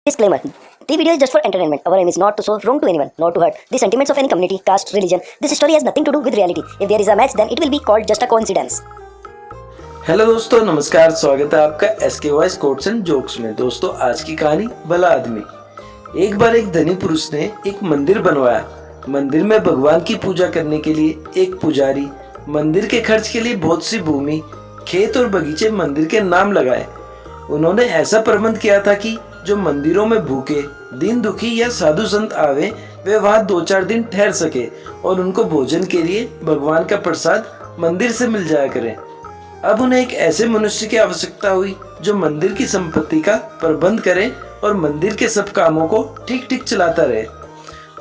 Disclaimer. The video is just for entertainment. Our aim is not to show wrong to anyone, nor to hurt the sentiments of any community, caste, religion. This story has nothing to do with reality. If there is a match, then it will be called just a coincidence. Hello दोस्तों, नमस्कार। स्वागत है आपका SK voice quotes and jokes में। दोस्तों, आज की कहानी भला आदमी। एक बार एक धनी पुरुष ने एक मंदिर बनवाया। मंदिर में भगवान की पूजा करने के लिए एक पुजारी, मंदिर के खर्च के लिए बहुत सी भूमि, खेत और बगीचे मंदिर के नाम लगाए। उन्होंने ऐसा प्रबंध किया था कि जो मंदिरों में भूखे, दीन दुखी या साधु संत आवे, वे वहाँ 2-4 दिन ठहर सके और उनको भोजन के लिए भगवान का प्रसाद मंदिर से मिल जाया करे। अब उन्हें एक ऐसे मनुष्य की आवश्यकता हुई जो मंदिर की संपत्ति का प्रबंध करे और मंदिर के सब कामों को ठीक ठीक चलाता रहे।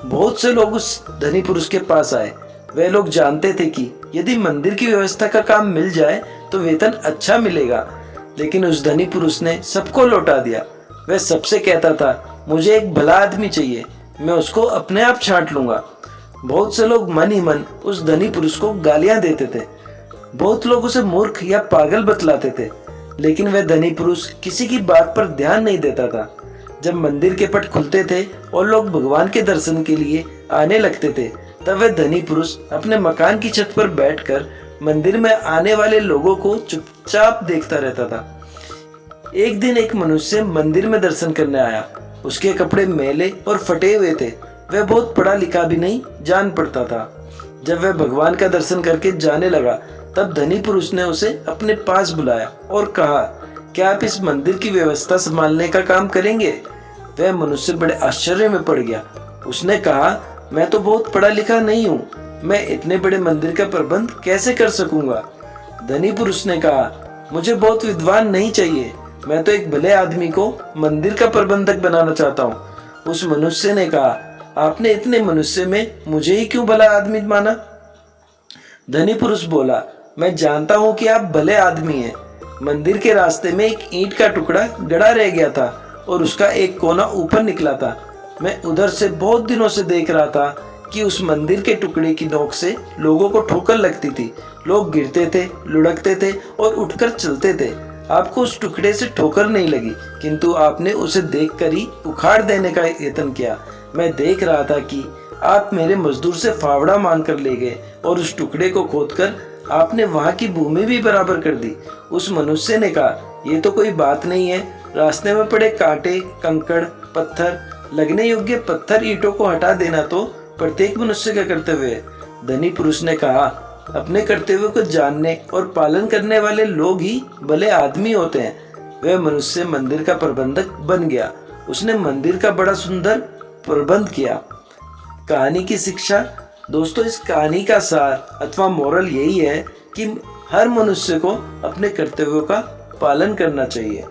बहुत से लोग उस धनी पुरुष के पास आए। वे लोग जानते थे कि यदि मंदिर की व्यवस्था का काम मिल जाए तो वेतन अच्छा मिलेगा, लेकिन उस धनी पुरुष ने सबको लौटा दिया। वह सबसे कहता था, मुझे एक भला आदमी चाहिए, मैं उसको अपने आप छांट लूंगा। बहुत से लोग मन ही मन उस धनी पुरुष को गालियां देते थे। बहुत लोग उसे मूर्ख या पागल बतलाते थे, लेकिन वह धनी पुरुष किसी की बात पर ध्यान नहीं देता था। जब मंदिर के पट खुलते थे और लोग भगवान के दर्शन के लिए आने लगते थे, तब वह धनी पुरुष अपने मकान की छत पर बैठकर मंदिर में आने वाले लोगों को चुपचाप देखता रहता था। एक दिन एक मनुष्य मंदिर में दर्शन करने आया। उसके कपड़े मैले और फटे हुए थे। वह बहुत पढ़ा लिखा भी नहीं जान पड़ता था। जब वह भगवान का दर्शन करके जाने लगा, तब धनी पुरुष ने उसे अपने पास बुलाया और कहा, क्या आप इस मंदिर की व्यवस्था संभालने का काम करेंगे? वह मनुष्य बड़े आश्चर्य में पड़ गया। उसने कहा, मैं तो बहुत पढ़ा लिखा नहीं हूँ, मैं इतने बड़े मंदिर का प्रबंध कैसे कर सकूंगा? धनी पुरुष ने कहा, मुझे बहुत विद्वान नहीं चाहिए, मैं तो एक भले आदमी को मंदिर का प्रबंधक बनाना चाहता हूँ। उस मनुष्य ने कहा, आपने इतने मनुष्य में मुझे ही क्यों भला आदमी माना? धनी पुरुष बोला, मैं जानता हूँ कि आप भले आदमी हैं। मंदिर के रास्ते में एक ईंट का टुकड़ा गड़ा रह गया था और उसका एक कोना ऊपर निकला था। मैं उधर से बहुत दिनों से देख रहा था कि उस मंदिर के टुकड़े की नोक से लोगों को ठोकर लगती थी। लोग गिरते थे, लुढ़कते थे और उठकर चलते थे। आपको उस टुकड़े से ठोकर नहीं लगी, किंतु आपने उसे देखकर ही उखाड़ देने का यत्न किया। मैं देख रहा था कि आप मेरे मजदूर से फावड़ा मांग कर ले गए और उस टुकड़े को खोदकर आपने वहां की भूमि भी बराबर कर दी। उस मनुष्य ने कहा, ये तो कोई बात नहीं है। रास्ते में पड़े कांटे, कंकड़, पत्थर, लगने योग्य पत्थर, ईंटों को हटा देना तो प्रत्येक मनुष्य का कर्तव्य है। धनी पुरुष ने कहा, अपने कर्तव्य को जानने और पालन करने वाले लोग ही भले आदमी होते हैं। वह मनुष्य मंदिर का प्रबंधक बन गया। उसने मंदिर का बड़ा सुंदर प्रबंध किया। कहानी की शिक्षा। दोस्तों, इस कहानी का सार अथवा मोरल यही है कि हर मनुष्य को अपने कर्तव्यों का पालन करना चाहिए।